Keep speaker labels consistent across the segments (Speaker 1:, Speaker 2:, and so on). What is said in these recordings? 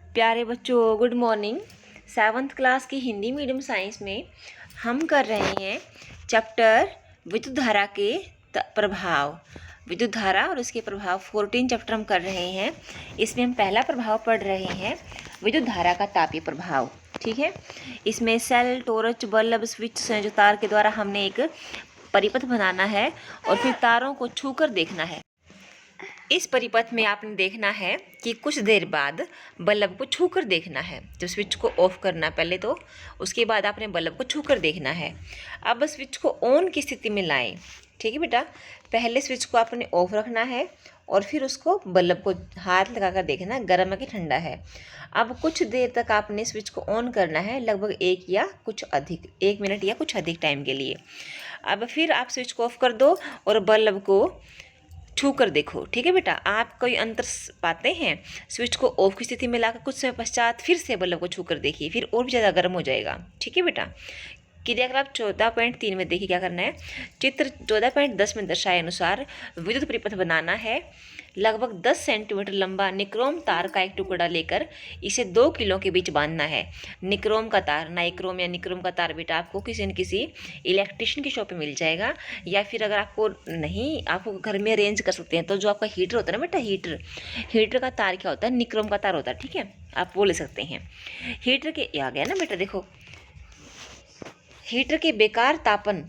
Speaker 1: प्यारे बच्चों, good morning. 7th class की हिंदी मीडियम साइंस में हम कर रहे हैं चैप्टर विद्युत धारा के प्रभाव। विद्युत धारा और उसके प्रभाव 14 चैप्टर हम कर रहे हैं। इसमें हम पहला प्रभाव पढ़ रहे हैं विद्युत धारा का तापीय प्रभाव। ठीक है, इसमें सेल, टॉर्च, बल्ब, स्विच, संयोजक तार के द्वारा हमने एक परिपथ बनाना है और फिर तारों को छूकर देखना है। इस परिपथ में आपने देखना है कि कुछ देर बाद बल्ब को छूकर देखना है। तो स्विच को ऑफ करना पहले, तो उसके बाद आपने बल्ब को छूकर देखना है। अब स्विच को ऑन की स्थिति में लाएं। ठीक है बेटा, पहले स्विच को आपने ऑफ रखना है और फिर उसको बल्ब को हाथ लगाकर देखना है गर्म है कि ठंडा है। अब कुछ देर तक आपने स्विच को ऑन करना है, लगभग 1 मिनट या कुछ अधिक टाइम के लिए। अब फिर आप स्विच को ऑफ कर दो और बल्ब को छू कर देखो। ठीक है बेटा, आप कोई अंतर पाते हैं? स्विच को ऑफ की स्थिति में लाकर कुछ समय पश्चात फिर से बल्ब को छू कर देखिए, फिर और भी ज़्यादा गर्म हो जाएगा। ठीक है बेटा, क्रियाकलाप 14.3 में देखिए क्या करना है। चित्र 14.10 में दर्शाए अनुसार विद्युत परिपथ बनाना है। लगभग 10 सेंटीमीटर लंबा निक्रोम तार का एक टुकड़ा लेकर इसे 2 किलो के बीच बांधना है। निक्रोम का तार, नाइक्रोम या निक्रोम का तार बेटा आपको किसी न किसी इलेक्ट्रिशियन की शॉप पे मिल जाएगा, या फिर अगर आपको नहीं, आपको घर में अरेंज कर सकते हैं। तो जो आपका हीटर होता है ना बेटा, हीटर का तार क्या होता है? निक्रोम का तार होता है। ठीक है, आप वो ले सकते हैं। हीटर के आ गया ना बेटा, देखो हीटर के बेकार तापन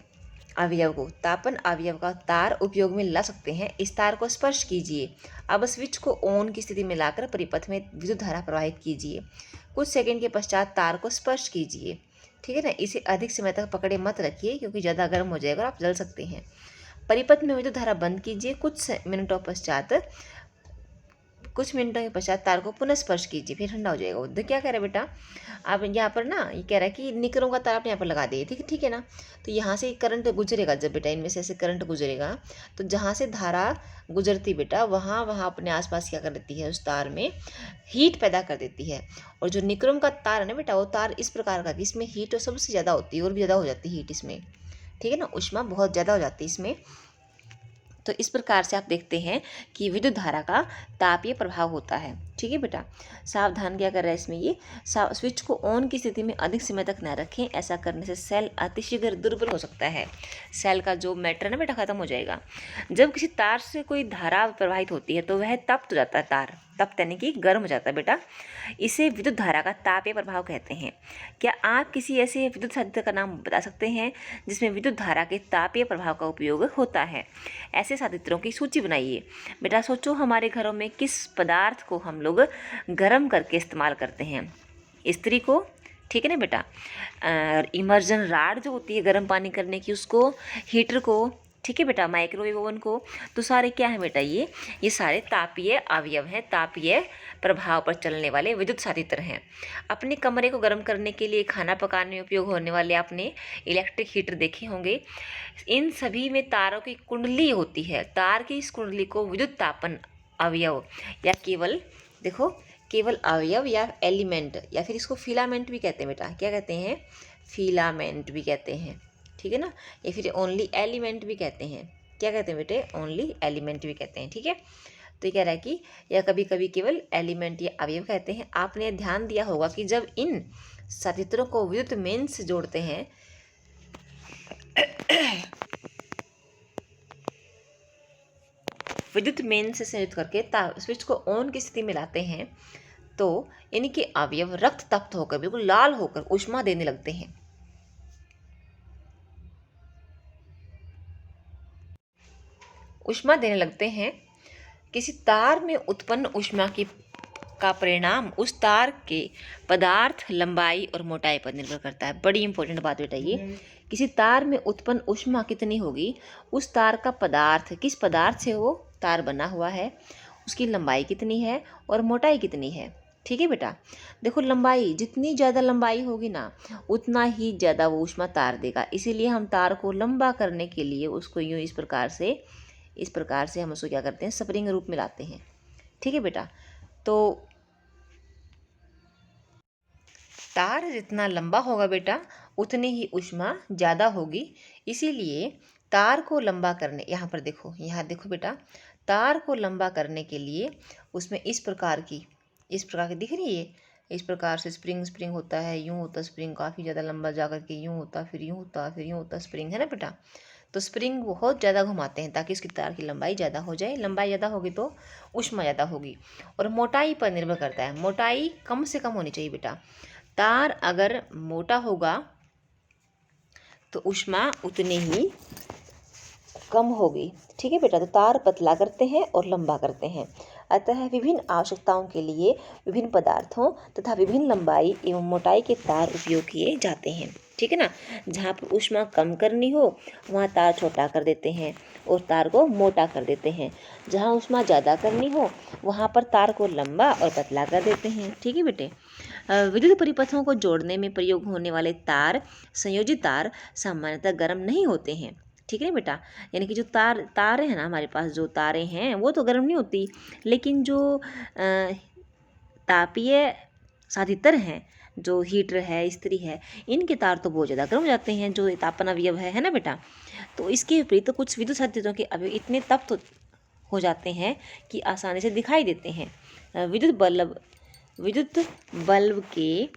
Speaker 1: अवयव का तार उपयोग में ला सकते हैं। इस तार को स्पर्श कीजिए। अब स्विच को ऑन की स्थिति में लाकर परिपथ में विद्युत धारा प्रवाहित कीजिए। कुछ सेकंड के पश्चात तार को स्पर्श कीजिए। ठीक है ना, इसे अधिक समय तक पकड़े मत रखिए क्योंकि ज़्यादा गर्म हो जाएगा और आप जल सकते हैं। परिपथ में विद्युत धारा बंद कीजिए। कुछ मिनटों के पश्चात तार को पुनः स्पर्श कीजिए, फिर ठंडा हो जाएगा। उधर क्या कह रहा है बेटा, आप यहाँ पर ना ये कह रहा है कि निकरों का तार आपने यहाँ पर लगा दिए। ठीक है ना, तो यहाँ से करंट गुजरेगा। जब बेटा इनमें से ऐसे करंट गुजरेगा तो जहाँ से धारा गुजरती बेटा वहाँ अपने आसपास क्या कर देती है, उस तार में हीट पैदा कर देती है। और जो निक्रोम का तार है ना बेटा, वो तार इस प्रकार का कि इसमें हीट सबसे ज़्यादा होती है और भी ज़्यादा हो जाती है हीट इसमें। ठीक है ना, ऊष्मा बहुत ज़्यादा हो जाती है इसमें। तो इस प्रकार से आप देखते हैं कि विद्युत धारा का तापीय प्रभाव होता है। ठीक है बेटा, सावधान क्या कर रहा है इसमें, ये स्विच को ऑन की स्थिति में अधिक समय तक न रखें। ऐसा करने से सेल अतिशीघ्र दुर्बल हो सकता है। सेल का जो मैटर है ना बेटा, खत्म हो जाएगा। जब किसी तार से कोई धारा प्रवाहित होती है तो वह तप्त हो जाता है। तार तप्त यानी कि गर्म हो जाता है बेटा। इसे विद्युत धारा का तापीय प्रभाव कहते हैं। क्या आप किसी ऐसे विद्युत साधित्र का नाम बता सकते हैं जिसमें विद्युत धारा के तापीय प्रभाव का उपयोग होता है? ऐसे साधित्रों की सूची बनाइए। बेटा सोचो, हमारे घरों में किस पदार्थ को हम लोग गर्म करके इस्तेमाल करते हैं? इस्त्री को। ठीक है ना बेटा, इमर्जन राड जो होती है गर्म पानी करने की, उसको, हीटर को। ठीक है बेटा, माइक्रोवेव ओवन को। तो सारे क्या है बेटा, ये सारे तापीय अवयव हैं, तापीय प्रभाव पर चलने वाले विद्युत साधित्र हैं। अपने कमरे को गर्म करने के लिए, खाना पकाने में उपयोग होने वाले आपने इलेक्ट्रिक हीटर देखे होंगे। इन सभी में तारों की कुंडली होती है। तार की इस कुंडली को विद्युत तापन अवयव या केवल अवयव या एलिमेंट, या फिर इसको फिलामेंट भी कहते हैं बेटा। क्या कहते हैं? फिलामेंट भी कहते हैं। ठीक है ना, या फिर ओनली एलिमेंट भी कहते हैं। क्या कहते हैं बेटे? ओनली एलिमेंट भी कहते हैं। ठीक है, तो ये कह रहा है कि या कभी कभी केवल एलिमेंट या अवयव कहते हैं। आपने ध्यान दिया होगा कि जब इन सचित्रों को विद्युत मेन से जोड़ते हैं विद्युत मेन से संयुक्त करके स्विच को ऑन की स्थिति में लाते हैं तो इनके अवयव रक्त तप्त होकर, बिल्कुल लाल होकर ऊष्मा देने लगते हैं। किसी तार में उत्पन्न ऊष्मा का परिणाम उस तार के पदार्थ, लंबाई और मोटाई पर निर्भर करता है। बड़ी इंपॉर्टेंट बात बेटा ये। किसी तार में उत्पन्न ऊष्मा कितनी होगी, उस तार का पदार्थ, किस पदार्थ से वो तार बना हुआ है, उसकी लंबाई कितनी है और मोटाई कितनी है। ठीक है बेटा, देखो लंबाई, जितनी ज़्यादा लंबाई होगी ना उतना ही ज़्यादा वो ऊष्मा तार देगा। इसीलिए हम तार को लंबा करने के लिए उसको यूँ इस प्रकार से हम उसको क्या करते हैं, स्प्रिंग रूप में लाते हैं। ठीक है बेटा, तो तार जितना लंबा होगा बेटा उतनी ही ऊष्मा ज़्यादा होगी। इसीलिए तार को लंबा करने, यहाँ देखो बेटा, तार को लंबा करने के लिए उसमें इस प्रकार की दिख रही है इस प्रकार से स्प्रिंग स्प्रिंग होता है, यूँ होता स्प्रिंग काफ़ी ज़्यादा लंबा जा कर के यूँ होता, फिर यूँ होता, फिर यूँ होता स्प्रिंग, है ना बेटा। तो स्प्रिंग बहुत ज़्यादा घुमाते हैं ताकि उसकी तार की लंबाई ज़्यादा हो जाए। लंबाई ज़्यादा होगी तो ऊष्मा ज़्यादा होगी। और मोटाई पर निर्भर करता है, मोटाई कम से कम होनी चाहिए बेटा। तार अगर मोटा होगा तो ऊष्मा उतनी ही कम होगी, ठीक है बेटा। तो तार पतला करते हैं और लंबा करते हैं। अतः विभिन्न आवश्यकताओं के लिए विभिन्न पदार्थों तथा विभिन्न लंबाई एवं मोटाई के तार उपयोग किए जाते हैं, ठीक है ना। जहाँ पर ऊष्मा कम करनी हो वहाँ तार छोटा कर देते हैं और तार को मोटा कर देते हैं। जहाँ ऊष्मा ज़्यादा करनी हो वहाँ पर तार को लंबा और पतला कर देते हैं, ठीक है बेटे। विद्युत परिपथों को जोड़ने में प्रयोग होने वाले तार, संयोजित तार, सामान्यतः गर्म नहीं होते हैं, ठीक है बेटा। यानी कि जो तारे हैं ना, हमारे पास जो तारें हैं वो तो गर्म नहीं होती, लेकिन जो तापीय साधितर हैं, जो हीटर है, इस्त्री है, इनके तार तो बहुत ज़्यादा गर्म हो जाते हैं, जो तापन अवयव है ना बेटा। तो इसके विपरीत तो कुछ विद्युत साधितों के अवयव इतने तप्त हो जाते हैं कि आसानी से दिखाई देते हैं। विद्युत बल्ब के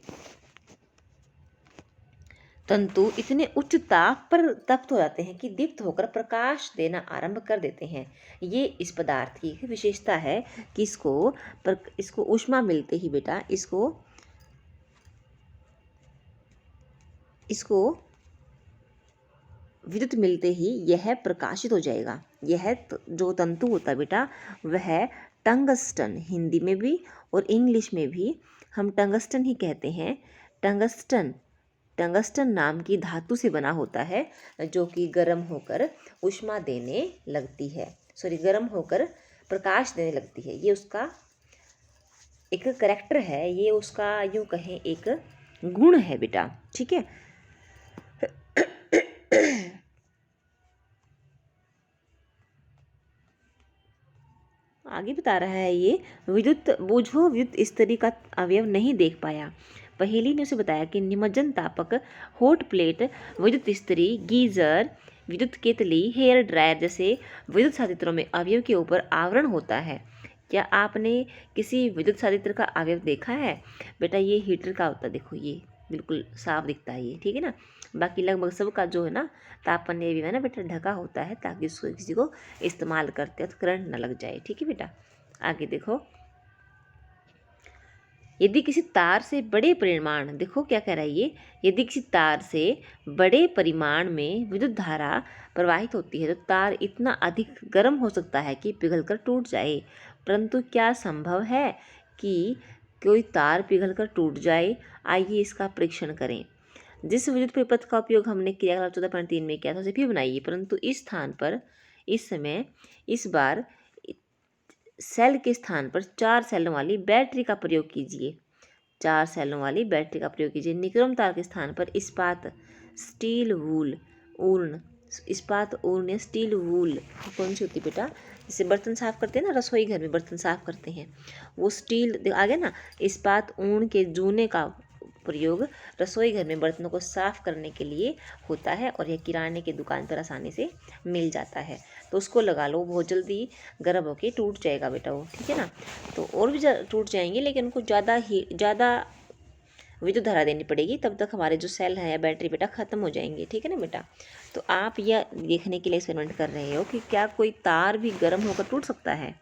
Speaker 1: तंतु इतने उच्च ताप पर तप्त हो जाते हैं कि दीप्त होकर प्रकाश देना आरंभ कर देते हैं। ये इस पदार्थ की विशेषता है कि इसको ऊष्मा मिलते ही बेटा इसको विद्युत मिलते ही यह प्रकाशित हो जाएगा। यह जो तंतु होता है बेटा वह टंगस्टन, हिंदी में भी और इंग्लिश में भी हम टंगस्टन ही कहते हैं। टंगस्टन नाम की धातु से बना होता है, जो कि गर्म होकर ऊष्मा देने लगती है, गर्म होकर प्रकाश देने लगती है। ये उसका एक करैक्टर है, ये उसका यूँ कहें एक गुण है बेटा, ठीक है। आगे बता रहा है ये, विद्युत इस्त्री का अवयव नहीं देख पाया। पहेली ने उसे बताया कि निमज्जन तापक, हॉट प्लेट, विद्युत इस्त्री, गीजर, विद्युत केतली, हेयर ड्रायर जैसे विद्युत साधित्रों में अवयव के ऊपर आवरण होता है। क्या आपने किसी विद्युत साधित्र का अवयव देखा है? बेटा ये हीटर का होता है, देखो ये बिल्कुल साफ दिखता है ये, ठीक है ना। बाकी लगभग सबका जो है ना तापन ये भी है ना बेटा ढका होता है, ताकि उसको किसी को इस्तेमाल करते हैं तो करंट ना लग जाए, ठीक है बेटा। आगे देखो, यदि किसी तार से बड़े परिमाण, देखो क्या कह रहा है ये, यदि किसी तार से बड़े परिमाण में विद्युत धारा प्रवाहित होती है तो तार इतना अधिक गर्म हो सकता है कि पिघलकर टूट जाए। परंतु क्या संभव है कि कोई तार पिघलकर टूट जाए? आइए इसका परीक्षण करें। जिस विद्युत परिपथ का उपयोग हमने क्रियाकलाप 14.3 में किया था उसे फिर बनाइए, परंतु इस स्थान पर इस बार सेल के स्थान पर 4 सेलों वाली बैटरी का प्रयोग कीजिए। 4 सेलों वाली बैटरी का प्रयोग कीजिए। निक्रम तार के स्थान पर इस्पात ऊर्ण या स्टील वूल कौन सी होती है बेटा? जैसे बर्तन साफ करते हैं ना, रसोई घर में बर्तन साफ करते हैं, वो स्टील आ गया ना। इस्पात ऊर्ण के जूने का प्रयोग रसोई घर में बर्तनों को साफ करने के लिए होता है और यह किराने की दुकान पर आसानी से मिल जाता है। तो उसको लगा लो, बहुत जल्दी गर्म होके टूट जाएगा बेटा वो, ठीक है ना। तो और भी टूट जाएंगे, लेकिन उनको ज़्यादा विद्युत धारा देनी पड़ेगी, तब तक हमारे जो सेल है या बैटरी बेटा ख़त्म हो जाएंगे, ठीक है ना बेटा। तो आप यह देखने के लिए एक्सपेरिमेंट कर रहे हो कि क्या कोई तार भी गर्म होकर टूट सकता है,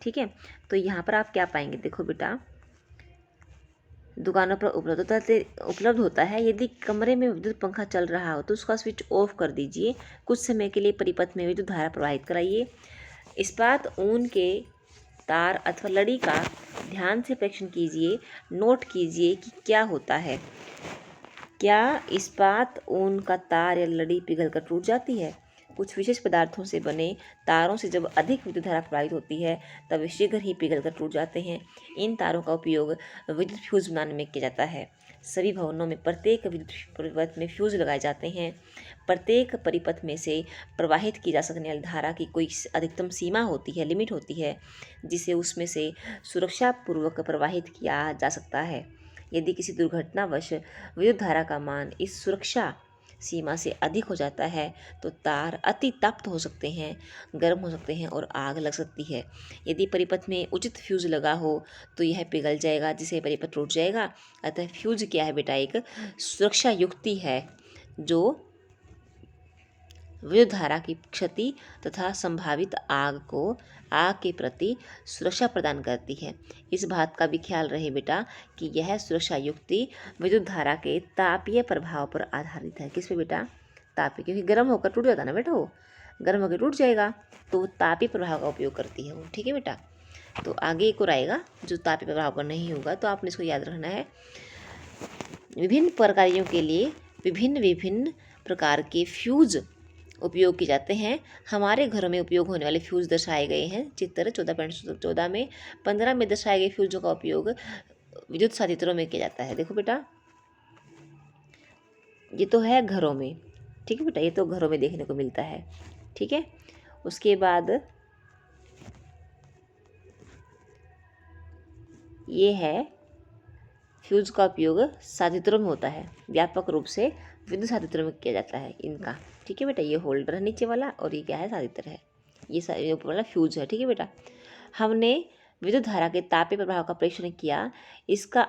Speaker 1: ठीक है। तो यहाँ पर आप क्या पाएंगे, देखो बेटा, दुकानों पर उपलब्ध होता है। यदि कमरे में विद्युत पंखा चल रहा हो तो उसका स्विच ऑफ कर दीजिए। कुछ समय के लिए परिपथ में विद्युत धारा प्रवाहित कराइए। इस्पात ऊन के तार अथवा लड़ी का ध्यान से परीक्षण कीजिए। नोट कीजिए कि क्या होता है। क्या इस्पात ऊन का तार या लड़ी पिघलकर टूट जाती है? कुछ विशेष पदार्थों से बने तारों से जब अधिक विद्युत धारा प्रवाहित होती है तब वे शीघ्र ही पिघलकर टूट जाते हैं। इन तारों का उपयोग विद्युत फ्यूज बनाने में किया जाता है। सभी भवनों में प्रत्येक विद्युत परिपथ में फ्यूज लगाए जाते हैं। प्रत्येक परिपथ में से प्रवाहित की जा सकने वाली धारा की कोई अधिकतम सीमा होती है, लिमिट होती है, जिसे उसमें से सुरक्षापूर्वक प्रवाहित किया जा सकता है। यदि किसी दुर्घटनावश विद्युत धारा का मान इस सुरक्षा सीमा से अधिक हो जाता है तो तार अति तप्त हो सकते हैं, गर्म हो सकते हैं और आग लग सकती है। यदि परिपथ में उचित फ्यूज लगा हो तो यह पिघल जाएगा, जिससे परिपथ टूट जाएगा। अतः फ्यूज क्या है बेटा, एक सुरक्षा युक्ति है जो विद्युत धारा की क्षति तथा संभावित आग के प्रति सुरक्षा प्रदान करती है। इस बात का भी ख्याल रहे बेटा कि यह सुरक्षा युक्ति विद्युत धारा के तापीय प्रभाव पर आधारित है। किस पे बेटा, तापीय, क्योंकि गर्म होकर टूट जाता है ना बेटा, वो गर्म होकर टूट जाएगा, तो वो तापीय प्रभाव का उपयोग करती है वो। ठीक है बेटा, तो आगे एक और आएगा जो तापीय प्रभाव पर नहीं होगा, तो आपने इसको याद रखना है। विभिन्न प्रकारों के लिए विभिन्न विभिन्न प्रकार के फ्यूज उपयोग किए जाते हैं। हमारे घरों में उपयोग होने वाले फ्यूज दर्शाए गए हैं चित्र 14.14 में। 15 में दर्शाए गए फ्यूजों का उपयोग विद्युत साधित्रों में किया जाता है। देखो बेटा, ये तो है घरों में, ठीक है बेटा, ये तो घरों में देखने को मिलता है। ठीक है, उसके बाद ये है फ्यूज का उपयोग साधित्रों में होता है, व्यापक रूप से विद्युत साधित्रों में किया जाता है इनका। ठीक है बेटा, ये होल्डर है नीचे वाला और ये क्या है, साधित्र है। ये ऊपर वाला फ्यूज है। ठीक है बेटा, हमने विद्युत धारा के तापीय प्रभाव का परीक्षण किया। इसका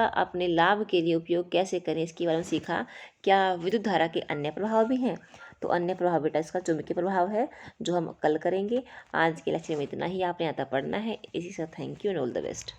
Speaker 1: अपने लाभ के लिए उपयोग कैसे करें, इसके बारे में सीखा। क्या विद्युत धारा के अन्य प्रभाव भी हैं? तो अन्य प्रभाव बेटा इसका चुंबकीय प्रभाव है, जो हम कल करेंगे। आज के लेक्चर में इतना ही, आपने आता पढ़ना है। इसी से thank you and all the best.